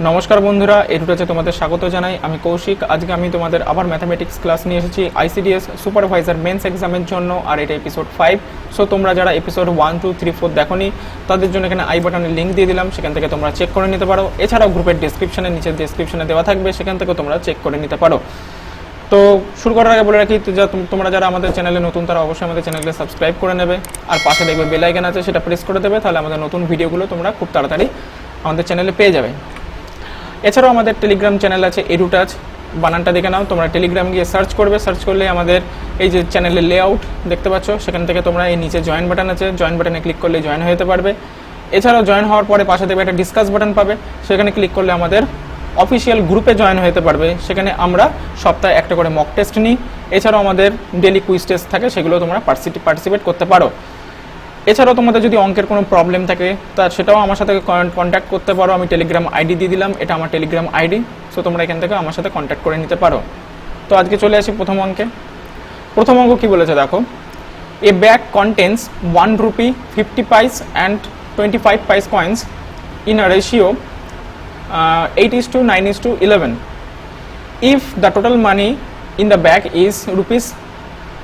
নমস্কার বন্ধুরা, এডুটাচে তোমাদের স্বাগত জানাই। আমি কৌশিক। আজকে আমি তোমাদের আবার ম্যাথামেটিক্স ক্লাস নিয়ে এসেছি আইসিডিএস সুপারভাইজার মেন্স এক্সামের জন্য, আর এটা এপিসোড 5। সো তোমরা যারা এপিসোড 1, 2, 3, 4 দেখোনি তাদের জন্য এখানে আই বাটনে লিঙ্ক দিয়ে দিলাম, সেখান থেকে তোমরা চেক করে নিতে পারো। এছাড়াও গ্রুপের ডিসক্রিপশনে নিচে ডিসক্রিপশনে দেওয়া থাকবে, সেখান থেকে তোমরা চেক করে নিতে পারো। তো শুরু করার আগে বলে রাখি, তোমরা যারা আমাদের চ্যানেলে নতুন তারা অবশ্যই আমাদের চ্যানেলকে সাবস্ক্রাইব করে নেবে, আর পাশে দেখবে বেল আইকন আছে, সেটা প্রেস করে দেবে, তাহলে আমাদের নতুন ভিডিওগুলো তোমরা খুব তাড়াতাড়ি আমাদের চ্যানেলে পেয়ে যাবে। এছাড়াও আমাদের টেলিগ্রাম চ্যানেল আছে এডুটাচ, বানানটা দেখে নাও। তোমরা টেলিগ্রাম গিয়ে সার্চ করবে, সার্চ করলে আমাদের এই যে চ্যানেলের লেআউট দেখতে পাচ্ছ, সেখান থেকে তোমরা এই নিচে জয়েন বাটন আছে, জয়েন বাটনে ক্লিক করলে জয়েন হয়ে যেতে পারবে। এছাড়াও জয়েন হওয়ার পরে পাশে দেখবে একটা ডিসকাস বাটন পাবে, সেখানে ক্লিক করলে আমাদের অফিসিয়াল গ্রুপে জয়েন হতে পারবে। সেখানে আমরা সপ্তাহে একটা করে মক টেস্ট নিই। এছাড়াও আমাদের ডেলি কুইজ টেস্ট থাকে, সেগুলো তোমরা পার্টিসিপেট করতে পারো। এছাড়াও তোমাদের যদি অঙ্কের কোনো প্রবলেম থাকে তা সেটাও আমার সাথে কন্ট্যাক্ট করতে পারো। আমি টেলিগ্রাম আইডি দিয়ে দিলাম, এটা আমার টেলিগ্রাম আইডি। সো তোমরা এখান থেকে আমার সাথে কন্ট্যাক্ট করে নিতে পারো। তো আজকে চলে আসি প্রথম অঙ্কে। প্রথম অঙ্ক কী বলেছে দেখো, এ bag contains 1 rupee 50 paise and 25 paise coins in a ratio 8:9:11. If the total money in the bag is rupees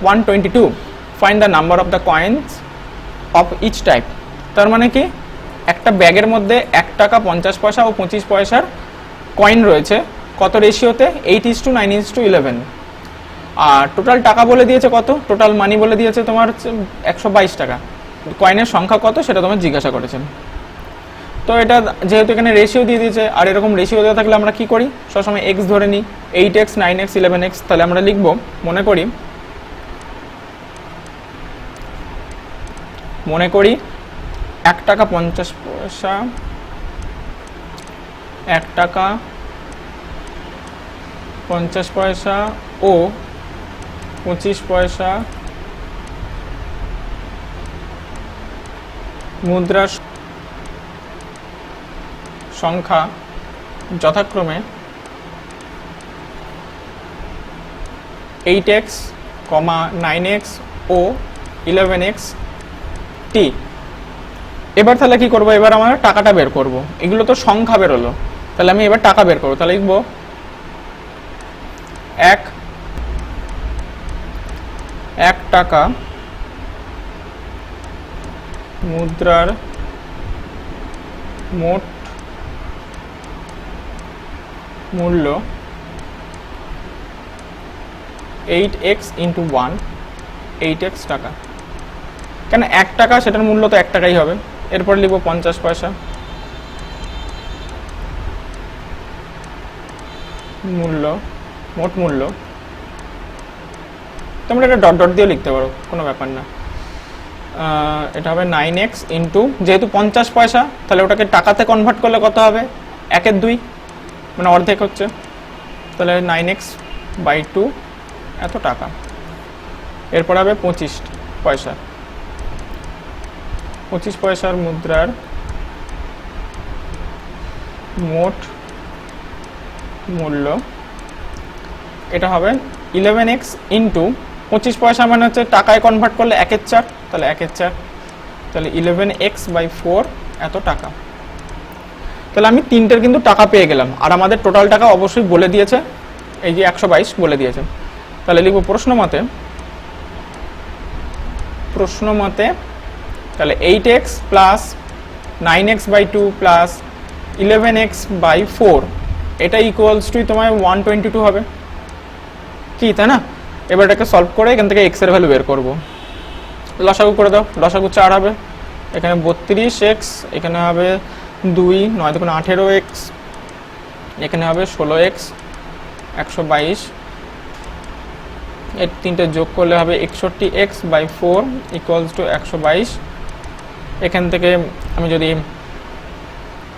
122, find the number of the coins of each type. তার মানে কি, একটা ব্যাগের মধ্যে 1 টাকা 50 পয়সা ও 25 পয়সার কয়েন রয়েছে, কত রেশিওতে? 8:9:11। আর টোটাল টাকা বলে দিয়েছে কত, টোটাল মানি বলে দিয়েছে তোমার 122 টাকা। কয়েনের সংখ্যা কত সেটা তোমার জিজ্ঞাসা করেছেন। তো এটা যেহেতু এখানে রেশিও দিয়ে দিয়েছে, আর এরকম রেশিও দেওয়া থাকলে আমরা কি করি, সবসময় এক্স ধরে নিই, 8x 9x 11x। তাহলে আমরা লিখবো, মনে করি 1 টাকা 50 পয়সা, 1 টাকা 50 পয়সা ও 25 পয়সা মুদ্রার সংখ্যা যথাক্রমে 8x, 9x ও 11x টি। এবার তাহলে কি করবো, এবার আমরা টাকাটা বের করব। এগুলো তো সংখ্যা বেরোলো, তাহলে আমি এবার টাকা বের করবো। তাহলে লিখবো 1 টাকা মুদ্রার মোট মূল্য 8x × 1, 8x টাকা। কেন 1 টাকা, সেটার মূল্য তো 1 টাকাই হবে। এরপর লিখবো 50 পয়সা মূল্য, মোট মূল্য। তোমরা এটা ডট ডট দিয়ে লিখতে পারো, কোনো ব্যাপার না। এটা হবে 9x × যেহেতু 50 পয়সা, তাহলে ওটাকে টাকাতে কনভার্ট করলে কত হবে, 1/2, মানে অর্ধেক হচ্ছে। তাহলে 9x/2 এত টাকা। এরপর হবে 25 পয়সা, 25 পয়সার মুদ্রার মোট মূল্য, এটা হবে 11x × 25 পয়সা, মানে হচ্ছে টাকায় কনভার্ট করলে 1/4, তাহলে 1/4, তাহলে 11x/4 এত টাকা। তাহলে আমি তিনটের কিন্তু টাকা পেয়ে গেলাম, আর আমাদের টোটাল টাকা অবশ্যই বলে দিয়েছে, এই যে 122 বলে দিয়েছে। তাহলে লিখবো প্রশ্ন মতে, তাহলে 8x + 9x/2 + 11x/4 এটা ইকুয়ালস টু তোমার 122 হবে কি, তাই না? এবার এটাকে সলভ করে এখান থেকে এক্স এর ভ্যালু বের করবো। লসাগু করে দাও, লসাগু 4 হবে, এখানে 32x, এখানে হবে 2, 9 × 18x, এখানে হবে 16x, 122, এর তিনটে যোগ করলে হবে 61x/4 ইকুয়ালস টু 122। এখান থেকে আমি যদি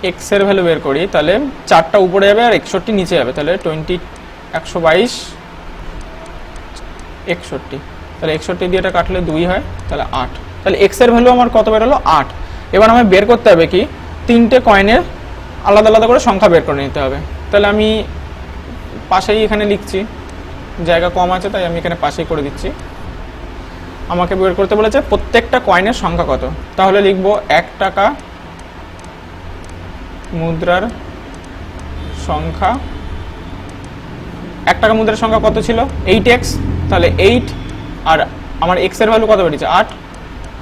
এক্স এর ভ্যালু বের করি, তাহলে 4টা উপরে যাবে আর 61 নিচে যাবে, তাহলে 122, 61, তাহলে 61 দিয়ে এটা কাটলে 2 হয়, তাহলে 8। তাহলে এক্স এর ভ্যালু আমার কত বেরোলো, 8। এবার আমি বের করতে হবে কি, তিনটে কয়েনের আলাদা আলাদা করে সংখ্যা বের করে নিতে হবে। তাহলে আমি পাশেই এখানে লিখছি, জায়গা কম আছে তাই আমি এখানে পাশেই করে দিচ্ছি। আমাকে বের করতে বলেছে প্রত্যেকটা কয়েনের সংখ্যা কত। তাহলে লিখব 1 টাকা মুদ্রার সংখ্যা, 1 টাকা মুদ্রার সংখ্যা কত ছিল 8x, তাহলে 8 আর আমার x এর ভ্যালু কত বেরিয়েছে 8,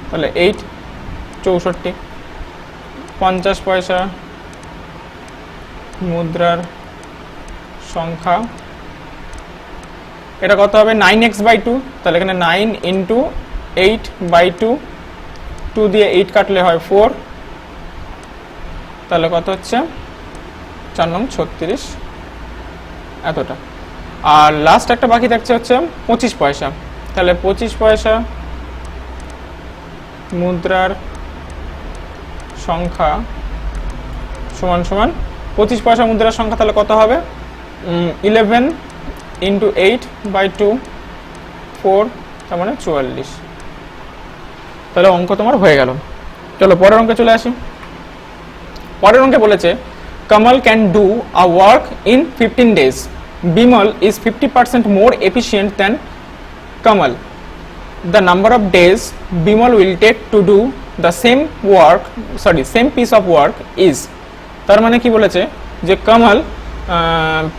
তাহলে 8 64 50 পয়সা মুদ্রার সংখ্যা, এটা কত হবে 9x/2, তাহলে এখানে 9 × 8/2, 2 দিয়ে 8 কাটলে হয় 4, তাহলে কত হচ্ছে 4 নং 36 এতটা। আর লাস্ট একটা বাকি থাকছে হচ্ছে 25 পয়সা, তাহলে 25 পয়সা মুদ্রার সংখ্যা সমান সমান 25 পয়সা মুদ্রার সংখ্যা, তাহলে কত হবে 11 × 8/2, 4, তার মানে 44। তাহলে অঙ্ক তোমার হয়ে গেল। চলো পরের অঙ্কে চলে আসি। পরের অঙ্কে বলেছে Kamal can do a work in 15 days. Bimal is 50% more efficient than Kamal. The number of days Bimal will take to do the same piece of work is. তার মানে কি বলেছে যে কামাল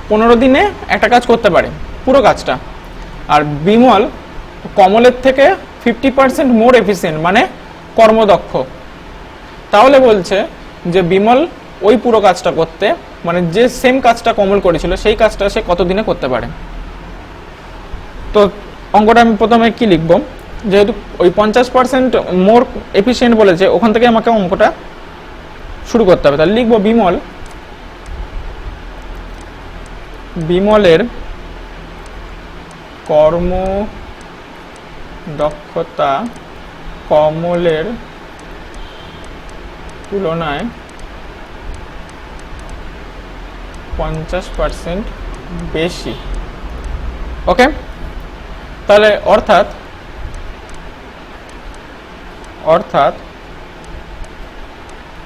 15 দিনে একটা কাজ করতে পারে পুরো কাজটা, আর বিমল কমলের থেকে 50% মোর এফিসিয়েন্ট মানে কর্মদক্ষ। তাহলে বলছে যে বিমল ওই পুরো কাজটা করতে মানে যে সেম কাজটা কমল করেছিল সেই কাজটা সে কত দিনে করতে পারে। তো অঙ্কটা আমি প্রথমে কি লিখবো, যেহেতু ওই 50% মোর এফিসিয়েন্ট বলেছে ওখান থেকে আমাকে অঙ্কটা শুরু করতে হবে। তাহলে লিখবো বিমলের কর্মদক্ষতা কমলের তুলনায় 50% বেশি। ওকে, তাহলে অর্থাৎ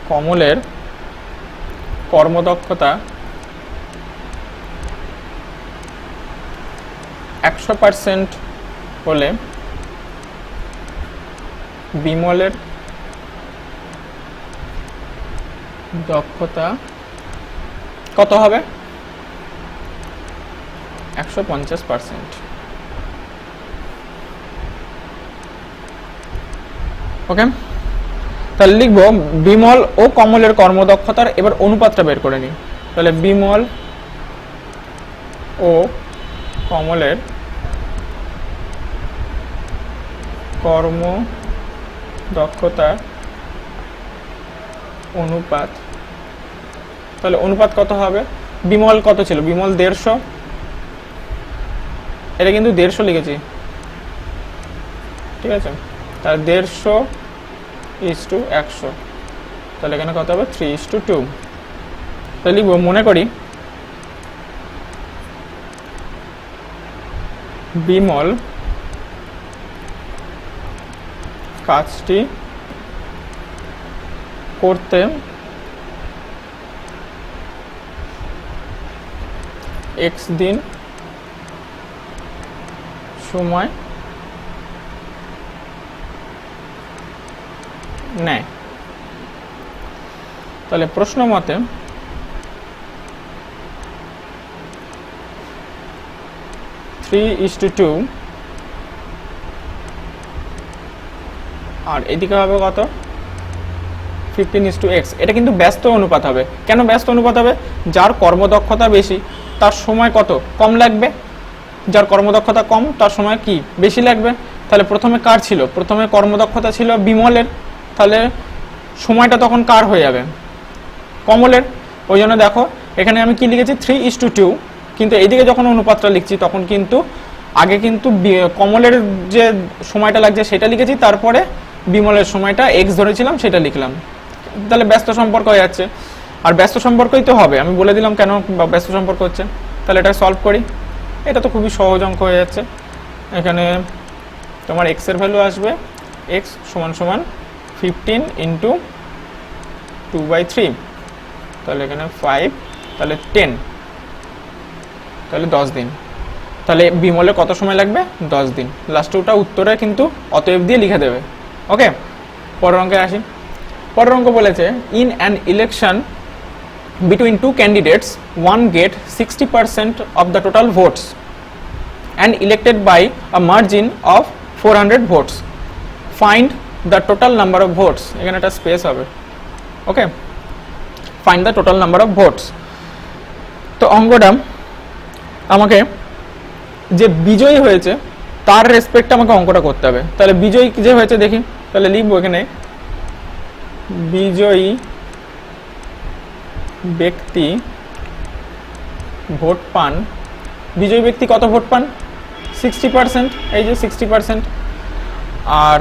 কমলের কর্মদক্ষতা 100% হলে বিমলের দক্ষতা কত হবে 150%। ওকে, তাহলে লিখবো বিমল ও কমলের কর্মদক্ষতার এবার অনুপাতটা বের করে নিই। তাহলে বিমল ও কমলের কর্মদক্ষতার অনুপাত, তাহলে অনুপাত কত হবে, বিমল কত ছিল, বিমল 150, এটা কিন্তু 150 লিখেছি, ঠিক আছে, তাহলে 150:100, তাহলে এখানে কত হবে 3:2। তাহলে লিখবো, মনে করি বিমল কাজটি করতে x দিন সময় নেয়। তাহলে প্রশ্ন মতে 3:2 আর এদিকে হবে কত 15:x। এটা কিন্তু ব্যস্ত অনুপাত হবে। কেন ব্যস্ত অনুপাত হবে, যার কর্মদক্ষতা বেশি তার সময় কত কম লাগবে, যার কর্মদক্ষতা কম তার সময় কি বেশি লাগবে। তাহলে প্রথমে কার ছিল, প্রথমে কর্মদক্ষতা ছিল বিমলের, তাহলে সময়টা তখন কার হয়ে যাবে কমলের। ওই জন্য দেখো এখানে আমি কি লিখেছি 3:2, কিন্তু এইদিকে যখন অনুপাতটা লিখছি তখন কিন্তু আগে কিন্তু কমলের যে সময়টা লাগছে সেটা লিখেছি, তারপরে বিমলের সময়টা x ধরেছিলাম সেটা লিখলাম। তাহলে ব্যস্ত সম্পর্ক হয়ে যাচ্ছে, আর ব্যস্ত সম্পর্কই তো হবে, আমি বলে দিলাম কেন ব্যস্ত সম্পর্ক হচ্ছে। তাহলে এটা সলভ করি, এটা তো খুবই সহজ অঙ্ক হয়ে যাচ্ছে। এখানে তোমার x এর ভ্যালু আসবে x = 15 × 2/3, তাহলে এখানে 5, তাহলে 10, তাহলে 10 দিন। তাহলে বিমলের কত সময় লাগবে 10 দিন। লাস্টে ওটা উত্তরে কিন্তু অতএব দিয়ে লিখে দেবে। ওকে, পরের অঙ্কে আসি। পরের অঙ্ক বলেছে in an election between two candidates, one get 60% of the total votes and elected by a margin of 400 votes. Find the total number of votes. এখানে একটা স্পেস হবে, ওকে। Find the total number of votes. তো অঙ্কটা আমাকে যে বিজয়ী হয়েছে তার রেসপেক্টে আমাকে অঙ্কটা করতে হবে। তাহলে বিজয়ী যে হয়েছে দেখি, তাহলে লিখবো এখানে বিজয়ী ব্যক্তি ভোট পান। বিজয়ী ব্যক্তি কত ভোট পান? 60%, এই যে 60%। আর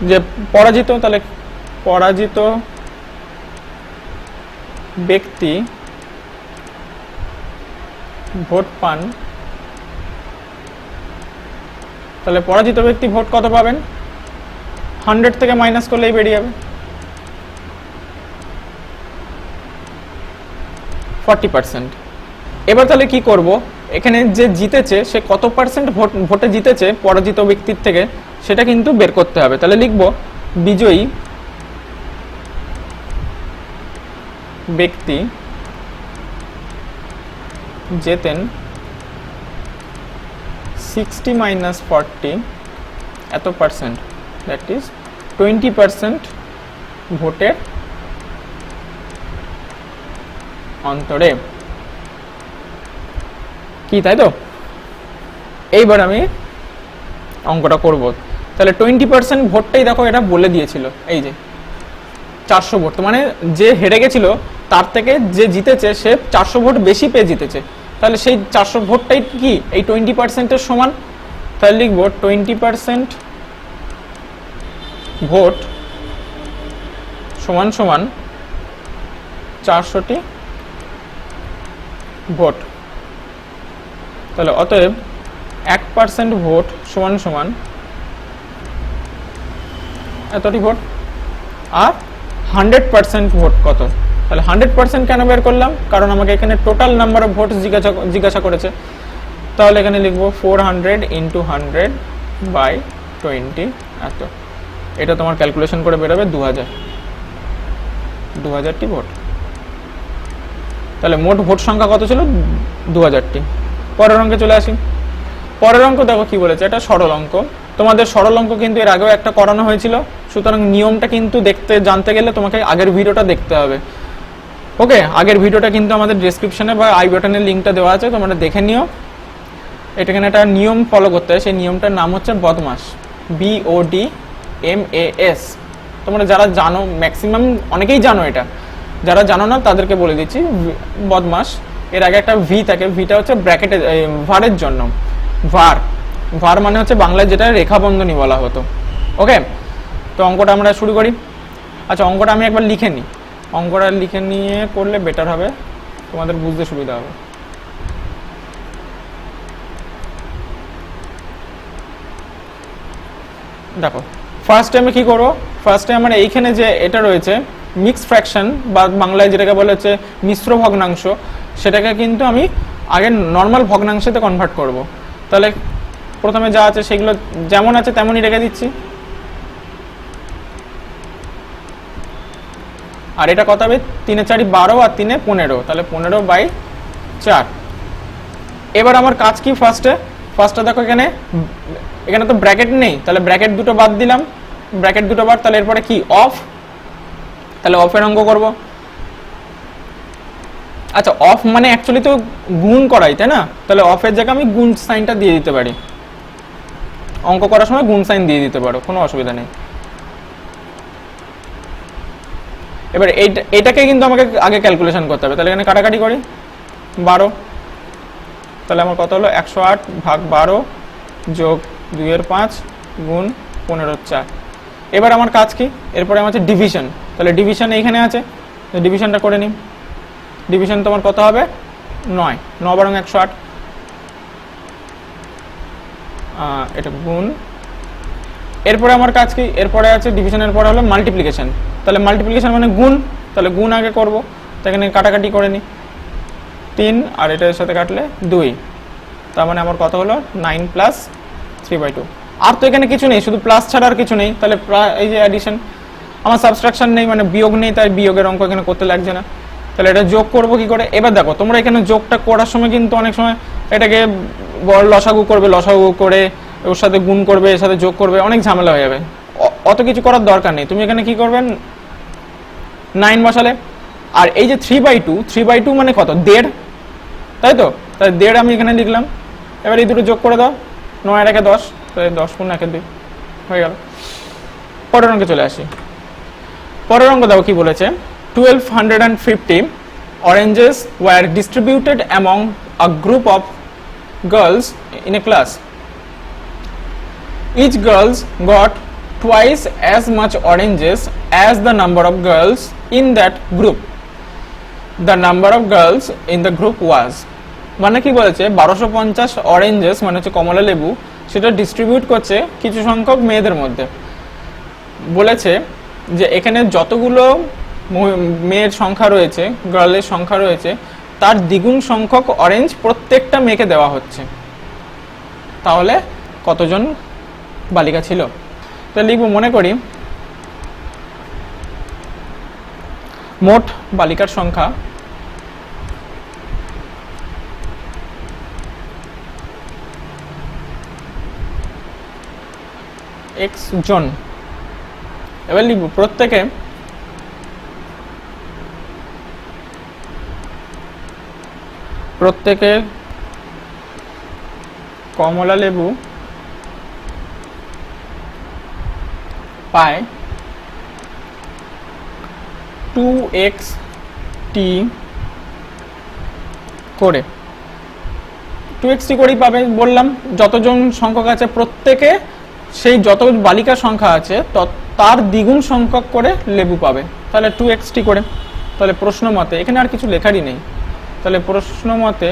যে পরাজিত, তাহলে পরাজিত ব্যক্তি ভোট পান, তাহলে পরাজিত ব্যক্তি ভোট কত পাবেন? 100 থেকে মাইনাস করলেই বেরিয়ে যাবে 40%। এবার তাহলে কি করব, এখানে যে জিতেছে সে কত পার্সেন্ট ভোটে জিতেছে পরাজিত ব্যক্তির থেকে সেটা কিন্তু বের করতে হবে। তাহলে লিখব বিজয়ী ব্যক্তি জেতেন 60 minus 40 এত পার্সেন্ট, দ্যাট ইজ 20% ভোটের অন্তরে, কি তাই তো? এইবার আমি অঙ্কটা করব। তাহলে 20% ভোটটাই দেখো এটা বলে দিয়েছিল, এই যে 400 ভোট, মানে যে হেরে গেছিল তার থেকে যে জিতেছে সে 400 ভোট বেশি পেয়ে জিতেছে। তাহলে সেই 400 ভোটটাই কি এই 20%-এর সমান। তাহলে লিখব 20% ভোট সমান সমান 400টি ভোট। তাহলে অতএব 1% ভোট সমান সমান এতটি ভোট। আর 100% ভোট কত? তাহলে 100% কেন বের করলাম? কারণ আমাকে এখানে টোটাল নাম্বার অফ ভোট জিজ্ঞাসা করেছে। তাহলে এখানে লিখব 400 × 100 বাই 20 এত। এটা তোমার ক্যালকুলেশন করে বেরোবে 2000টি ভোট। তাহলে মোট ভোট সংখ্যা কত ছিল? 2000টি। পরের অঙ্কে চলে আসি। পরের অঙ্ক দেখো কি বলেছে, এটা সরল অঙ্ক। তোমাদের সরল অঙ্ক কিন্তু এর আগেও একটা করানো হয়েছিল, সুতরাং নিয়মটা কিন্তু জানতে গেলে তোমাকে আগের ভিডিওটা দেখতে হবে, ওকে। আগের ভিডিওটা কিন্তু আমাদের ডেসক্রিপশনে বা আই বাটনের লিঙ্কটা দেওয়া আছে, তোমরা দেখে নিও। এখানে একটা নিয়ম ফলো করতে হয়, সেই নিয়মটার নাম হচ্ছে বদমাস, BODMAS। তোমরা যারা জানো, ম্যাক্সিমাম অনেকেই জানো, এটা যারা জানো না তাদেরকে বলে দিচ্ছি। বদমাস এর আগে একটা ভি থাকে, ভিটা হচ্ছে ব্র্যাকেটে ভারের জন্য। ভার মানে হচ্ছে বাংলায় যেটা রেখা বন্ধনী বলা হতো, ওকে। তো অঙ্কটা আমরা শুরু করি। আচ্ছা, অঙ্কটা আমি একবার লিখে নিই। অঙ্কটা লিখে নিয়ে করলে বেটার হবে, তোমাদের বুঝতে সুবিধা হবে। দেখো ফার্স্টে আমি কি করবো, ফার্স্টে আমার এইখানে যে এটা রয়েছে মিক্স ফ্র্যাকশন বা বাংলায় যেটাকে বলা হচ্ছে মিশ্র ভগ্নাংশ, সেটাকে কিন্তু আমি আগে নর্মাল ভগ্নাংশতে কনভার্ট করব। তাহলে প্রথমে যা আছে সেগুলো যেমন আছে তেমনই রেখে দিচ্ছি। আর এটা কত হবে? 3 × 4 = 12 আর 3 × 15, তাহলে 15/4। এবার আমার কাজ কি, ফার্স্টে দেখো এখানে তো ব্র্যাকেট নেই, তাহলে ব্র্যাকেট দুটো বাদ দিলাম, ব্র্যাকেট দুটো বাদ। তাহলে এরপরে কি? অফ। তাহলে অফের অঙ্ক করব। আচ্ছা, অফ মানে অ্যাকচুয়ালি তো গুণ করাই, তাই না? তাহলে অফের জায়গায় আমি গুণ সাইনটা দিয়ে দিতে পারি, অঙ্ক করার সময় গুণ সাইন দিয়ে দিতে পারো, কোনো অসুবিধা নেই। এবার এইটাকে কিন্তু আমাকে আগে ক্যালকুলেশন করতে হবে। তাহলে এখানে কাটাকাটি করি, 12। তাহলে আমার কত হলো? 108 ভাগ 12 যোগ 2/5 গুণ 15/4। এবার আমার কাজ কি? এরপরে আমার হচ্ছে ডিভিশন। তাহলে ডিভিশন এইখানে আছে, ডিভিশনটা করে নিই। ডিভিশন তোমার কত হবে? 9 × 108, এটা গুণ। এরপরে আমার কাজ কি? এরপরে আছে ডিভিশনের পরে হলো মাল্টিপ্লিকেশন। তাহলে মাল্টিপ্লিকেশন মানে গুণ, তাহলে গুণ আগে করব। তো এখানে কাটাকাটি করে নিই, 3 আর এটার সাথে কাটলে 2, তার মানে আমার কত হলো? 9 + 3/2। আর তো এখানে কিছু নেই, শুধু প্লাস ছাড়া আর কিছু নেই। তাহলে এই যে অ্যাডিশন, আমার সাবট্রাকশন নেই, মানে বিয়োগ নেই, তাই বিয়োগের অঙ্ক এখানে করতে লাগছে না। তাহলে এটা যোগ করব কি করে? এবার দেখো তোমরা এখানে যোগটা করার সময় কিন্তু অনেক সময় এটাকে লসাগু করবে, লসাগু করে ওর সাথে গুণ করবে, এর সাথে যোগ করবে, অনেক ঝামেলা হয়ে যাবে। অত কিছু করার দরকার নেই। তুমি এখানে কি করবে, 9 বসালে। আর এই যে 3/2 মানে কত? 1.5, তাই তো? তাই 1.5 আমি এখানে লিখলাম। এবার এই দুটো যোগ করে দাও, 9 আর 1 10, তাই 10 গুণ 1 2 হয়ে গেল। পরের অঙ্কে চলে আসি। পরের অঙ্ক দেখো কি বলেছে, 1250 oranges were distributed among a group of girls in a class. Each girl got twice as much oranges as the number of girls in that group. The number of girls in the group was, মানে কি বলেছে, 1250 oranges মানে হচ্ছে কমলা লেবু, সেটা distribute করছে কিছু সংখ্যক মেয়েদের মধ্যে। বলেছে যে এখানে যতগুলো মেয়ের সংখ্যা রয়েছে, গার্লের সংখ্যা রয়েছে, তার দ্বিগুণ সংখ্যক অরেঞ্জ প্রত্যেকটা মেয়েকে দেওয়া হচ্ছে। তাহলে কতজন বালিকা ছিল? তো লিখব, মনে করি মোট বালিকার সংখ্যা x জন। এবার লিখব প্রত্যেকে কমলা লেবু পায় 2xt করে। 2xt করেই পাবে বললাম। যতজন সংখ্যক আছে প্রত্যেকে সেই যত বালিকার সংখ্যা আছে তার দ্বিগুণ সংখ্যক করে লেবু পাবে, তাহলে 2xt করে। তাহলে প্রশ্ন মতে, এখানে আর কিছু লেখারই নেই, তাহলে প্রশ্ন মতে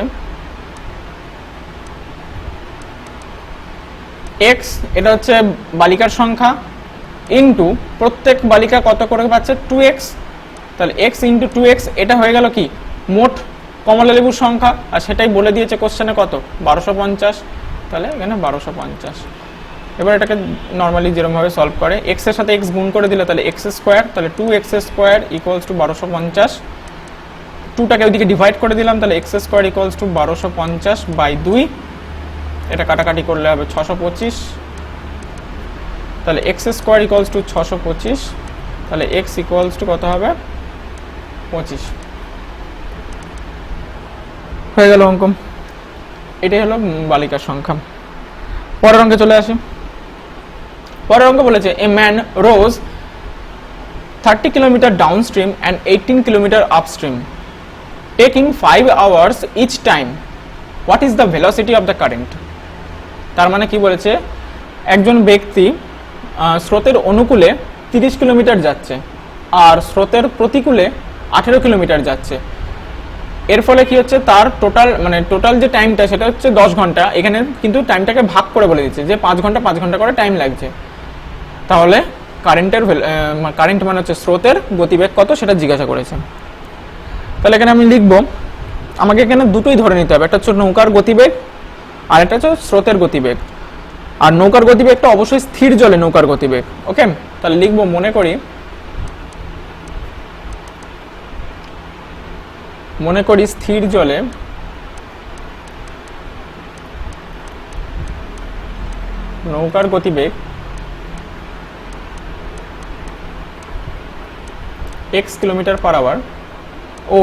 x এটা হচ্ছে বালিকার সংখ্যা ইন্টু প্রত্যেক বালিকা কত করে পাচ্ছে, 2x। তাহলে x ইন্টু 2x এটা হয়ে গেল কি মোট কমলা লেবুর সংখ্যা, আর সেটাই বলে দিয়েছে কোশ্চেনে কত, 1250। তাহলে এখানে 1250। এবার এটাকে নর্মালি যেরকমভাবে সলভ করে, x এর সাথে x গুণ করে দিলে তাহলে x স্কোয়ার, তাহলে 2x স্কোয়ার ইকুয়ালস টু 1250। 2টাকে ওইদিকে ডিভাইড করে দিলাম, তাহলে x স্কোয়ার ইকুয়ালস টু 1250/2। এটা কাটাকাটি করলে হবে 625। তাহলে x স্কোয়ার ইকুয়ালস টু 625, তাহলে x ইকুয়ালস টু কত হবে, 25 হয়ে গেল অঙ্ক। এটাই হলো বালিকার সংখ্যা। পরের অঙ্কে চলে আসি। পরের অঙ্ক বলেছে, a man rose 30 kilometre downstream and 18 kilometre upstream taking 5 hours each time. What is the velocity of the current? তার মানে কি বলেছে, একজন ব্যক্তি স্রোতের অনুকূলে 30 কিলোমিটার যাচ্ছে আর স্রোতের প্রতিকূলে 18 কিলোমিটার যাচ্ছে। এর ফলে কি হচ্ছে, তার টোটাল যে টাইমটা সেটা হচ্ছে 10 ঘন্টা। এখানে কিন্তু টাইমটাকে ভাগ করে বলে দিচ্ছে যে 5 ঘন্টা 5 ঘন্টা করে টাইম লাগছে। তাহলে কারেন্ট মানে হচ্ছে স্রোতের গতিবেগ কত সেটা জিজ্ঞাসা করেছে। তাহলে এখানে আমি লিখবো, আমাকে এখানে দুটোই ধরে নিতে হবে, একটা হচ্ছে নৌকার গতিবেগ আর একটা হচ্ছে স্রোতের গতিবেগ। আর নৌকার গতিবেগটা অবশ্যই স্থির জলে নৌকার গতিবেগ। ওকে, তাহলে লিখবো, মনে করি স্থির জলে নৌকার গতিবেগ x কিলোমিটার পার আওয়ার ও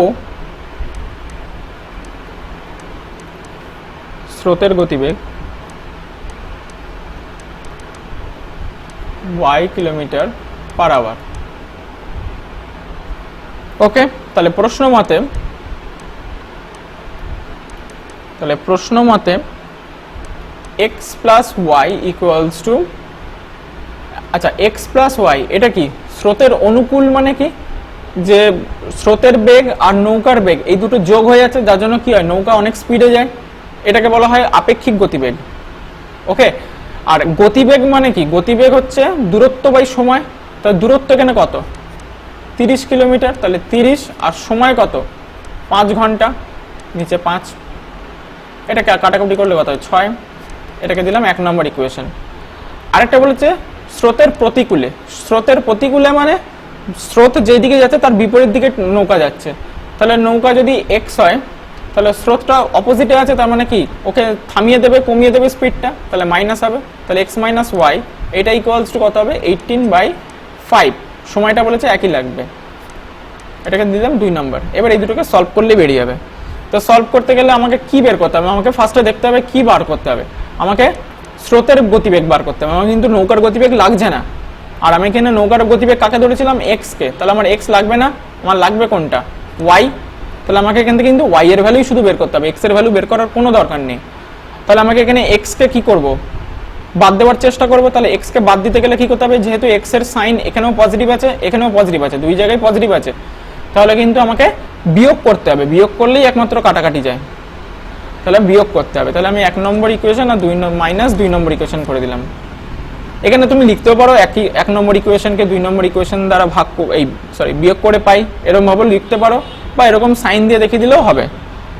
স্রোতের গতিবেগ y কিলোমিটার পার আওয়ার। ওকে, তাহলে প্রশ্ন মতে x plus y equals to, আচ্ছা x প্লাস y এটা কি স্রোতের অনুকূল, মানে কি যে স্রোতের বেগ আর নৌকার বেগ এই দুটো যোগ হয়ে যাচ্ছে, যার জন্য কি হয় নৌকা অনেক স্পিডে যায়, এটাকে বলা হয় আপেক্ষিক গতিবেগ। ওকে, আর গতিবেগ মানে কি, গতিবেগ হচ্ছে দূরত্ব বাই সময়। তার দূরত্ব এখানে কত, 30 কিলোমিটার, তাহলে 30 আর সময় কত, 5 ঘন্টা, নিচে 5, এটাকে কাটাকুটি করলে কত হয় 6, এটাকে দিলাম 1 নম্বর ইকুয়েশন। আরেকটা বলেছে স্রোতের প্রতিকূলে মানে স্রোত যেদিকে যাচ্ছে তার বিপরীত দিকে নৌকা যাচ্ছে, তাহলে নৌকা যদি এক্স হয় তাহলে স্রোতটা অপোজিটে আছে, তার মানে কি ওকে থামিয়ে দেবে, কমিয়ে দেবে স্পিডটা, তাহলে মাইনাস হবে। তাহলে এক্স মাইনাস ওয়াই এটা ইকুয়ালস টু কত হবে 18/5। সময়টা বলেছে একই লাগবে, এটাকে দিলাম 2 নম্বর। এবার এই দুটোকে সলভ করলে বেরিয়ে যাবে। তো সলভ করতে গেলে আমাকে কি বের করতে হবে, আমাকে ফার্স্টে দেখতে হবে কি বার করতে হবে, আমাকে স্রোতের গতিবেগ বার করতে হবে। আমার কিন্তু নৌকার গতিবেগ লাগছে না, আর আমি এখানে নৌকার গতিবেগ কাকে ধরেছিলাম এক্স কে, তাহলে আমার এক্স লাগবে না, আমার লাগবে কোনটা ওয়াই। তাহলে আমাকে এখান থেকে কিন্তু ওয়াই এর ভ্যালুই শুধু বের করতে হবে, এক্স এর ভ্যালু বের করার কোনো দরকার নেই। তাহলে আমাকে এখানে এক্স কে কি করব, বাদ দেওয়ার চেষ্টা করব। তাহলে এক্স কে বাদ দিতে গেলে কি করতে হবে, যেহেতু এক্স এর সাইন এখানেও পজিটিভ আছে এখানেও পজিটিভ আছে, দুই জায়গায় পজিটিভ আছে, তাহলে কিন্তু আমাকে বিয়োগ করতে হবে, বিয়োগ করলেই একমাত্র কাটাকাটি যায়, তাহলে বিয়োগ করতে হবে। তাহলে আমি 1 নম্বর ইকুয়েশন আর মাইনাস 2 নম্বর ইকুয়েশন করে দিলাম। এখানে তুমি লিখতেও পারো 1 নম্বর ইকুয়েশনকে 2 নম্বর ইকুয়েশন দ্বারা বিয়োগ করে পাই, এরকম ভাবে লিখতে পারো, বা এরকম সাইন দিয়ে দেখিয়ে দিলেও হবে,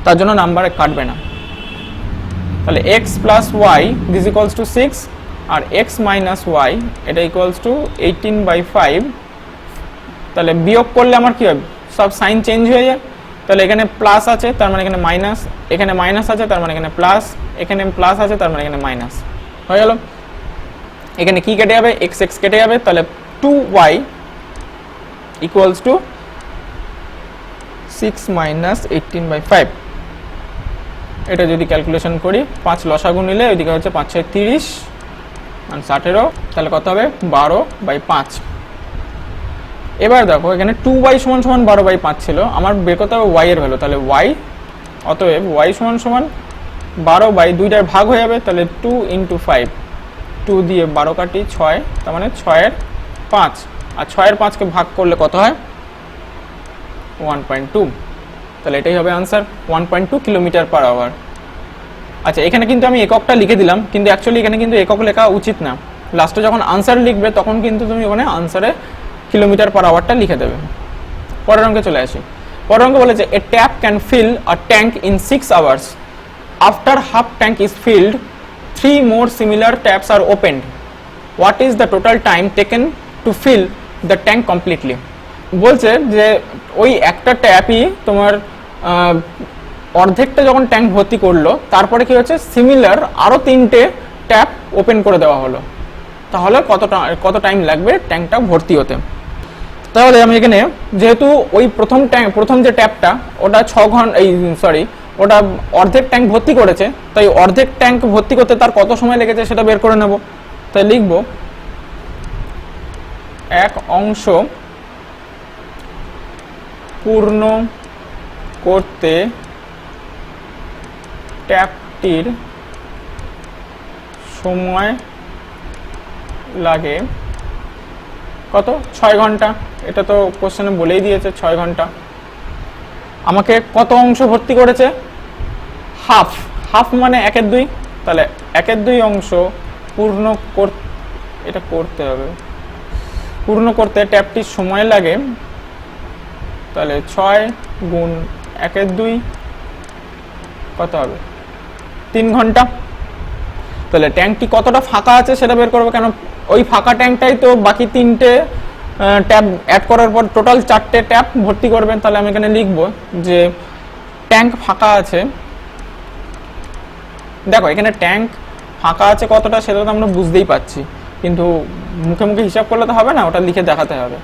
তার জন্য নাম্বারে কাটবে না। তাহলে x plus y this equals to 6 আর x মাইনাস ওয়াই এটা ইকুয়ালস টু 18/5। তাহলে বিয়োগ করলে আমার কি হবে, সব সাইন চেঞ্জ হয়ে যায়। তাহলে এখানে প্লাস আছে তার মানে এখানে মাইনাস, এখানে মাইনাস আছে তার মানে এখানে প্লাস, এখানে প্লাস আছে তার মানে এখানে মাইনাস হয়ে গেল। এখানে কি কেটে যাবে, x x কেটে যাবে, তাহলে 2y ইকুয়ালস টু 6 মাইনাস 18/5। এটা যদি ক্যালকুলেশন করি 5 লসাগু নিলে ওইদিকে হচ্ছে 5 6 30 আর 18, তাহলে কত হবে 12/5। এবার দেখো এখানে 2y সমান সমান 12/5 ছিল, আমার বের করতে হবে y এর ভ্যালু। তাহলে y অতএব y সমান সমান 12/2টার ভাগ হয়ে যাবে, তাহলে 2 × 5, 2 দিয়ে 12 কাটি 6, তার মানে 6/5, আর 6/5কে ভাগ করলে কত হয় 1.2। তাহলে এটাই হবে আনসার 1.2 কিলোমিটার/আওয়ার। আচ্ছা এখানে কিন্তু আমি এককটা লিখে দিলাম, কিন্তু অ্যাকচুয়ালি এখানে কিন্তু একক লেখা উচিত না, লাস্টে যখন আনসার লিখবে তখন কিন্তু তুমি ওখানে আনসারে কিলোমিটার/আওয়ারটা লিখে দেবে। পরের অঙ্কে চলে আসি। পরের অঙ্কে বলেছে a tap can fill a tank in 6 hours, after half tank is filled 3 more similar taps are opened. What is the total time taken to fill the tank completely? বলছে যে ওই একটা ট্যাপই তোমার অর্ধেকটা যখন ট্যাঙ্ক ভর্তি করলো, তারপরে কি হচ্ছে সিমিলার আরো 3টে ট্যাপ ওপেন করে দেওয়া হলো, তাহলে কত টাইম লাগবে ট্যাঙ্কটা ভর্তি হতে। তাহলে আমি এখানে যেহেতু ওই প্রথম যে ট্যাপটা ওটা 6 ঘন্টা ওটা অর্ধেক ট্যাঙ্ক ভর্তি করেছে, তাই অর্ধেক ট্যাঙ্ক ভর্তি করতে তার কত সময় লেগেছে সেটা বের করে নেব। তাই লিখব এক অংশ পূর্ণ করতে ট্যাপটির সময় লাগে কত 6 ঘন্টা। এটা তো কোশ্চেনে বলেই দিয়েছে 6 ঘন্টা। আমাকে কত অংশ ভর্তি করেছে, হাফ মানে 1/2, তাহলে 1/2 অংশ পূর্ণ করতে হবে, পূর্ণ করতে ট্যাপটির সময় লাগে, তাহলে 6 গুণ 1/2 কত হবে 3 ঘন্টা। তাহলে ট্যাঙ্কটি কতটা ফাঁকা আছে সেটা বের করবো, কেন ওই ফাঁকা ট্যাঙ্কটাই তো বাকি 3টে ট্যাপ অ্যাড করার পর টোটাল 4টে ট্যাপ ভর্তি করবেন। তাহলে আমি এখানে লিখব যে ট্যাঙ্ক ফাঁকা আছে, দেখো এখানে ট্যাঙ্ক ফাঁকা আছে কতটা সেটা তো আমরা বুঝতেই পাচ্ছি, কিন্তু মুখে মুখে হিসাব করলে তো হবে না, ওটা লিখে দেখাতে হবে।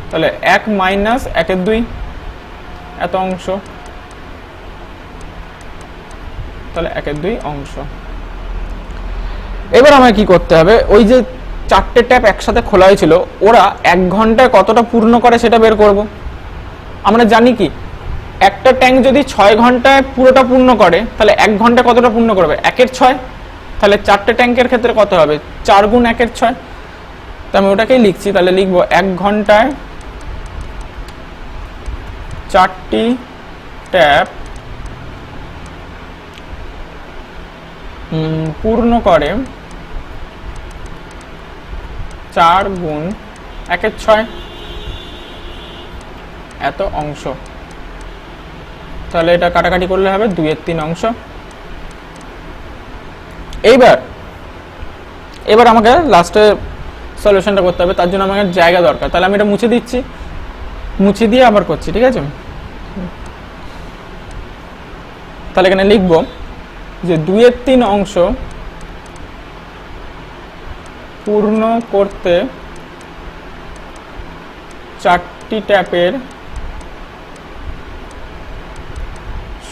তাহলে 1 মাইনাস 1/2 এত অংশ, তাহলে 1/2 অংশ। এবার আমায় কি করতে হবে, ওই যে 4টে ট্যাপ একসাথে খোলা হয়েছিল ওরা 1 ঘন্টায় কতটা পূর্ণ করে সেটা বের করব। আমরা জানি কি একটা ট্যাঙ্ক যদি 6 ঘন্টায় পুরোটা পূর্ণ করে তাহলে 1 ঘন্টায় কতটা পূর্ণ করবে 1/6, তাহলে 4টে ট্যাঙ্কের ক্ষেত্রে কত হবে 4 গুণ 1/6। তো আমি ওটাকেই লিখছি, তাহলে লিখবো 1 ঘন্টায় 4টি ট্যাপ পূর্ণ করে 4 গুণ 1/6 এত অংশ। তাহলে এটা কাটাকাটি করলে হবে 2/3 অংশ। এবার আমাকে লাস্টে সলিউশনটা করতে হবে, তার জন্য আমাকে জায়গা দরকার। তাহলে আমি এটা মুছে দিচ্ছি, মুছে দিয়ে আবার করছি, ঠিক আছে। তাহলে এখানে লিখব যে 2/3 অংশ পূর্ণ করতে 4টি ট্যাপের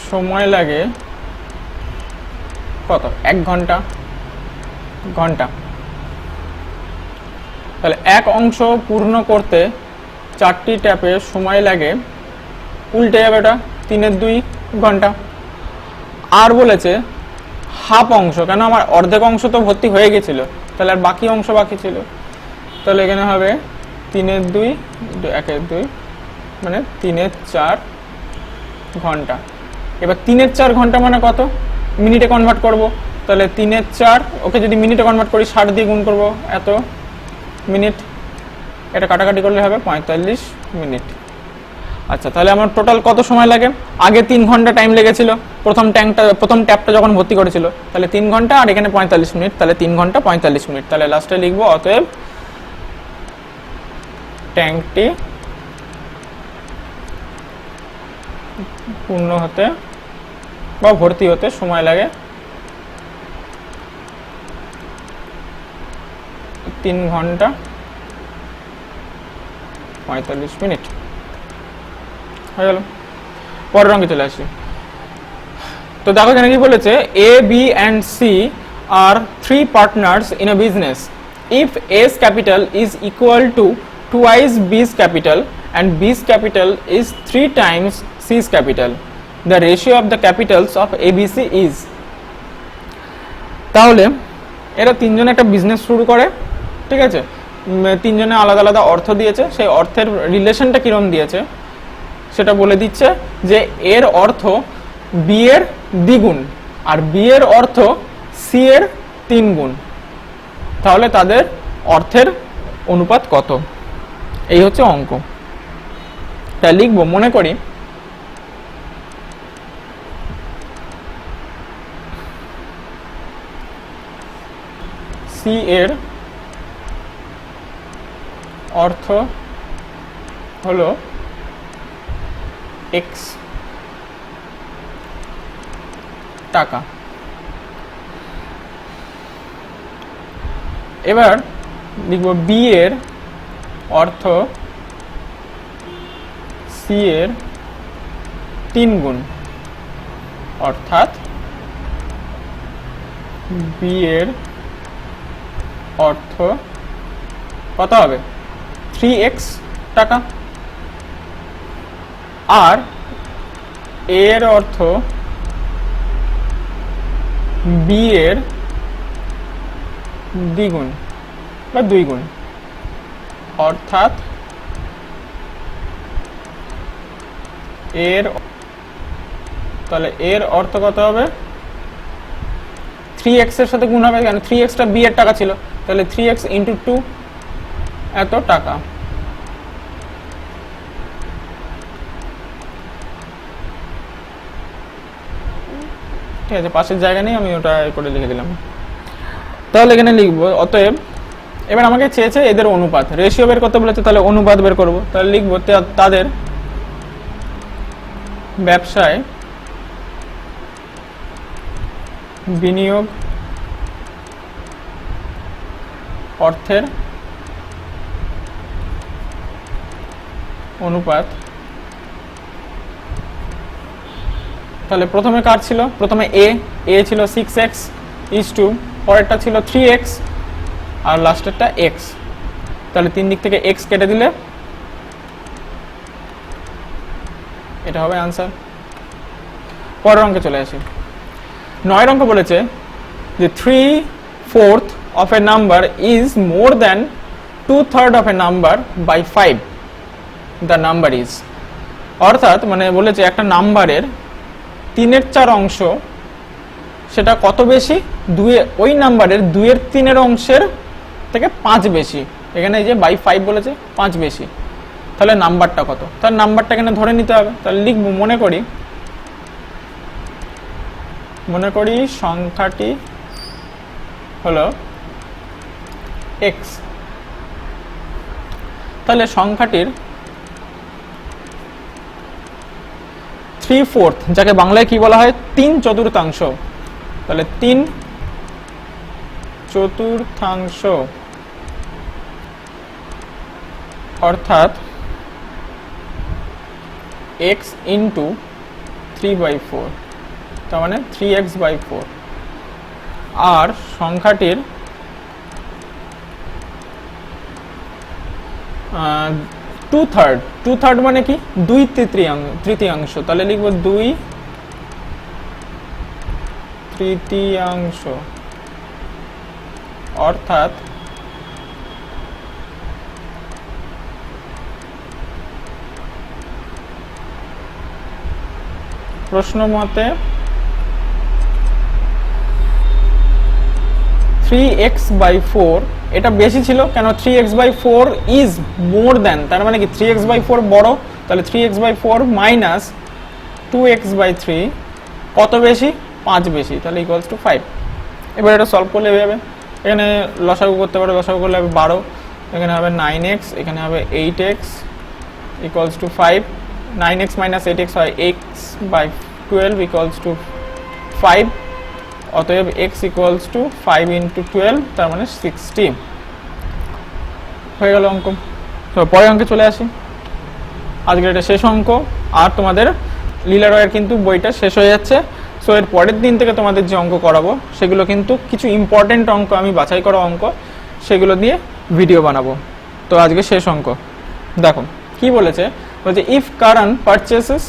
সময় লাগে কত? 1 ঘন্টা। তাহলে এক অংশ পূর্ণ করতে 4টি ট্যাপের সময় লাগে, উল্টে যাবে এটা, 3/2 ঘন্টা। আর বলেছে হাফ অংশ, কেন আমার অর্ধেক অংশ তো ভর্তি হয়ে গেছিল, তাহলে আর বাকি অংশ বাকি ছিল, তাহলে এখানে হবে 3/2 1/2 মানে 3/4 ঘন্টা। এবার 3/4 ঘন্টা মানে কত? মিনিটে কনভার্ট করব, তাহলে 3/4 ওকে যদি মিনিটে কনভার্ট করি 60 দিয়ে গুণ করব, এত মিনিট, এটা কাটাকাটি করলে হবে 45 মিনিট। আচ্ছা, তাহলে আমার টোটাল কত সময় লাগে? আগে 3 ঘন্টা টাইম লেগেছিল প্রথম ট্যাপটা যখন ভর্তি করেছিল, তাহলে 3 ঘন্টা আর এখানে 45 মিনিট, তাহলে 3 ঘন্টা 45 মিনিট। তাহলে লাস্টে লিখবো অতএব ট্যাঙ্কটি পূর্ণ হতে বা ভর্তি হতে সময় লাগে 3 ঘন্টা 45 মিনিট। হয়ে গেল। পরের অঙ্কে চলে আসি। তো দেখো এখানে কি বলেছে, A B and C are 3 partners in a business. If A's capital is equal to twice B's capital and B's capital is 3 times C's capital, the ratio of the capitals of ABC is। তাহলে এরা তিনজনে একটা business শুরু করে, ঠিক আছে, তিনজনে আলাদা আলাদা অর্থ দিয়েছে, সেই অর্থের রিলেশনটা কিরম দিয়েছে সেটা বলে দিচ্ছে যে এর অর্থ বি এর দ্বিগুণ আর বি এর অর্থ সি এর 3 গুণ, তাহলে তাদের অর্থের অনুপাত কত? এই হচ্ছে অঙ্ক। তাই লিখবো, মনে করি সি এর অর্থ হলো x টাকা। এবার লিখব বি এর অর্থ সি এর 3 গুণ, অর্থাৎ বি এর অর্থ কত হবে? 3x টাকা। আর এর অর্থ বি এর দ্বিগুণ বা 2 গুণ, অর্থাৎ এর, তাহলে এর অর্থ কত হবে? 3x এর সাথে গুণ হবে, কেন 3x টা বি এর টাকা ছিল, তাহলে 3x ইন্টু 2 এত টাকা। ঠিক আছে, পাশের জায়গা নেই, আমি ওটা করে লিখে দিলাম। তাহলে এখানে লিখবো অতএব, এবার আমাকে চেয়েছে এদের অনুপাত, রেশিও বের করতে বলেছে, তাহলে অনুপাত বের করব। তাহলে লিখবো তাদের ব্যবসায় বিনিয়োগ অর্থের অনুপাত। তাহলে প্রথমে কার ছিল? প্রথমে এ ছিল 6x ইজ টু, পরেরটা ছিল 3x আর লাস্টেরটা x। তাহলে 3 দিক থেকে x কেটে দিলে এটা হবে आंसर। পরের অঙ্কে চলে আসি। 9 অঙ্ক বলেছে যে 3/4 of a number is more than 2/3 of a number by 5, the number is। অর্থাৎ মানে বলেছে একটা নাম্বারের 3/4 অংশ সেটা কত বেশি? ওই নাম্বারের 2/3 অংশের থেকে 5 বেশি। এখানে এই যে বাই 5 বলেছে, 5 বেশি, তাহলে নাম্বারটা কত? তার নাম্বারটা এখানে ধরে নিতে হবে। তাহলে লিখব, মনে করি সংখ্যাটি হলো x। তাহলে সংখ্যাটির 3/4, যাকে বাংলায় কি বলা হয় 3/4, তাহলে 3/4 অর্থাৎ x ইন্টু 3/4, তার মানে 3x/4। আর সংখ্যাটির 2/3 মানে কি 2/3, তাহলে লিখবো 2/3, অর্থাৎ প্রশ্ন মতে 3x/4 এটা বেশি ছিল কেন, 3x/4 ইজ মোর দ্যান, তার মানে কি 3x/4 বড়, তাহলে 3x/4 মাইনাস 2x/3 কত বেশি, 5 বেশি, তাহলে ইকুয়ালস টু 5। এবার এটা সলভ করলে হয়ে যাবে, এখানে লসাগু করতে পারো, লসাগু করলে হবে 12, এখানে হবে 9x, এখানে হবে 8x equals to 5, 9x minus 8x হয় x/12 ইকুয়ালস টু 5, অতএব x ইকুয়ালস টু 5 ইন্টু 12, তার মানে 60 হয়ে গেল অঙ্ক। তো পরের অঙ্কে চলে আসি। আজকের এটা শেষ অঙ্ক, আর তোমাদের লীলা রয়ের কিন্তু বইটা শেষ হয়ে যাচ্ছে। সো এর পরের দিন থেকে তোমাদের যে অঙ্ক করাবো সেগুলো কিন্তু কিছু ইম্পর্টেন্ট অঙ্ক, আমি বাছাই করা অঙ্ক, সেগুলো দিয়ে ভিডিও বানাবো। তো আজকে শেষ অঙ্ক দেখো কি বলেছে, বলছে ইফ কারণ পারচেসেস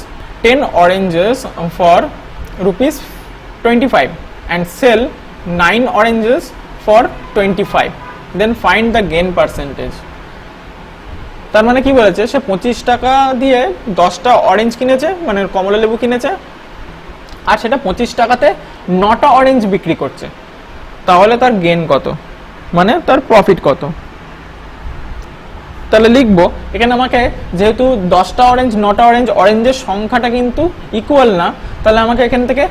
10 oranges for ₹25 and sell 9 oranges for 25, then find the gain percentage। তার মানে কি বলেছে, সে 25 টাকা দিয়ে 10টা অরেঞ্জ কিনেছে, মানে কমলা লেবু কিনেছে, আর সেটা 25 টাকাতে 9টা অরেঞ্জ বিক্রি করছে, তাহলে তার গেন কত, মানে তার প্রফিট কত। তাহলে লিখবো এখানে আমাকে, যেহেতু 10টা অরেঞ্জ 9টা অরেঞ্জ, অরেঞ্জের সংখ্যাটা কিন্তু ইকুয়াল না, তাহলে আমাকে এখান থেকে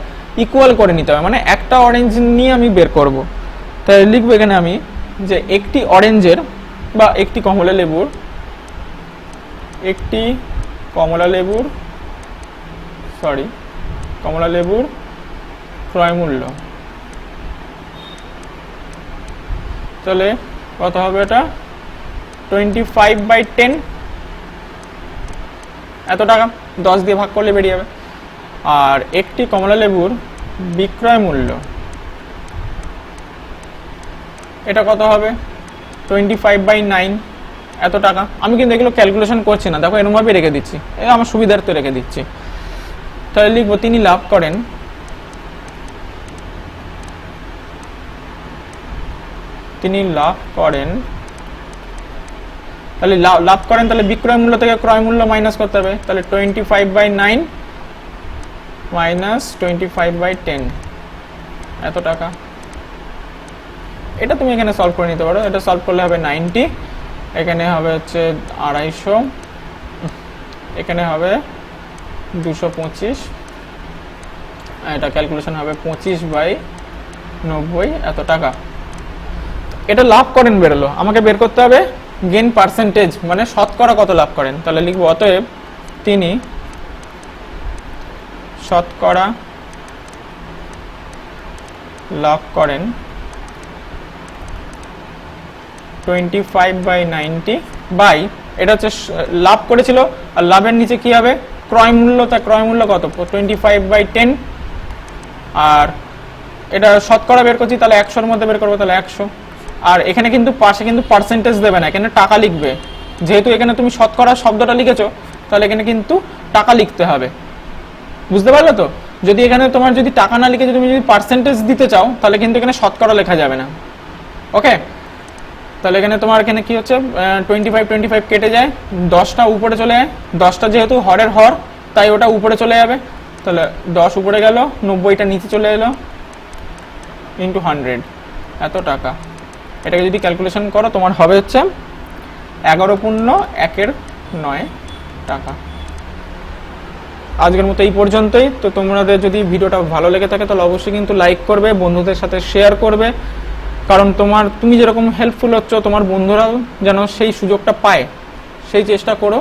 ইকুয়াল করে নিতে হবে, মানে একটা অরেঞ্জ নিয়ে আমি বের করব। তাহলে লিখবো এখানে আমি যে একটি অরেঞ্জের বা একটি কমলা লেবুর ক্রয় মূল্য, তাহলে কত হবে, এটা 25/10, এত টাকা 10 দিয়ে ভাগ করলে বেরিয়ে যাবে। আর একটি কমলা লেবুর বিক্রয় মূল্য, এটা কত হবে 25/9, এত টাকা। আমি কিন্তু এগুলো ক্যালকুলেশন করছি না, দেখো এরকমভাবে রেখে দিচ্ছি, আমার সুবিধার্থে রেখে দিচ্ছি। তাহলে লিখবো তিনি লাভ করেন তাহলে লাভ করেন, তাহলে বিক্রয় মূল্য থেকে ক্রয় মূল্য মাইনাস করতে হবে, তাহলে 25/9 মাইনাস 25/10, এত টাকা। এটা তুমি এখানে সলভ করে নিতে পারো, এটা সলভ করলে হবে 90, এখানে হবে হচ্ছে 250, এখানে হবে 225, এটা ক্যালকুলেশন হবে 25/90, এত টাকা। এটা লাভ করেন বেরোলো, আমাকে বের করতে হবে গেন পার্সেন্টেজ, মানে শতকরা কত লাভ করেন। তাহলে লিখবো অতএব তিনি শতকরা লাভ করেন 25/90 বাই, এটা হচ্ছে লাভ করেছিল, আর লাভের নিচে কি হবে ক্রয় মূল্য, তা ক্রয় মূল্য কত 25/10, আর এটা শতকরা বের করছি, তাহলে 100-র মধ্যে বের করবো, তাহলে 100। আর এখানে কিন্তু পাশে কিন্তু পার্সেন্টেজ দেবে না, এখানে টাকা লিখবে, যেহেতু এখানে তুমি শতকরা শব্দটা লিখেছো, তাহলে এখানে কিন্তু টাকা লিখতে হবে, বুঝতে পারলে তো। যদি এখানে তোমার যদি টাকা না লিখে তুমি যদি পার্সেন্টেজ দিতে চাও, তাহলে কিন্তু এখানে শতকরা লেখা যাবে না। ওকে, তাহলে এখানে তোমার এখানে কি হচ্ছে 25 কেটে যায়, 10টা উপরে চলে যায়, 10টা যেহেতু হরের হর, তাই ওটা উপরে চলে যাবে, তাহলে 10 উপরে গেল, 90টা নিচে চলে এলো, ইন্টু 100, এত টাকা। এটাকে যদি ক্যালকুলেশন করো তোমার হবে হচ্ছে 11.1 টাকা। আজকের মতো এই পর্যন্তই। তো তোমাদের যদি ভিডিওটা ভালো লেগে থাকে তাহলে অবশ্যই কিন্তু লাইক করবে, বন্ধুদের সাথে শেয়ার করবে, কারণ তুমি যেরকম হেল্পফুল হচ্ছ তোমার বন্ধুরাও যেন সেই সুযোগটা পায়, সেই চেষ্টা করো।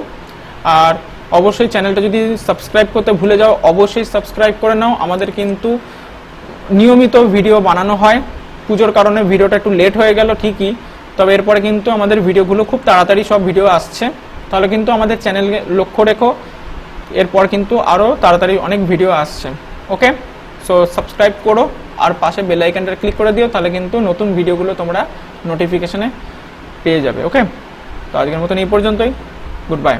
আর অবশ্যই চ্যানেলটা যদি সাবস্ক্রাইব করতে ভুলে যাও অবশ্যই সাবস্ক্রাইব করে নাও। আমাদের কিন্তু নিয়মিত ভিডিও বানানো হয়, পুজোর কারণে ভিডিওটা একটু লেট হয়ে গেল ঠিকই, তবে এরপরে কিন্তু আমাদের ভিডিওগুলো খুব তাড়াতাড়ি সব ভিডিও আসছে। তাহলে কিন্তু আমাদের চ্যানেলকে লক্ষ্য রেখো, এরপর কিন্তু আরও তাড়াতাড়ি অনেক ভিডিও আসছে। ওকে, সো সাবস্ক্রাইব করো আর পাশে বেল আইকনটা ক্লিক করে দিও, তাহলে কিন্তু নতুন ভিডিওগুলো তোমরা নোটিফিকেশনে পেয়ে যাবে। ওকে, তো আজকের মতন এই পর্যন্তই, গুড বাই।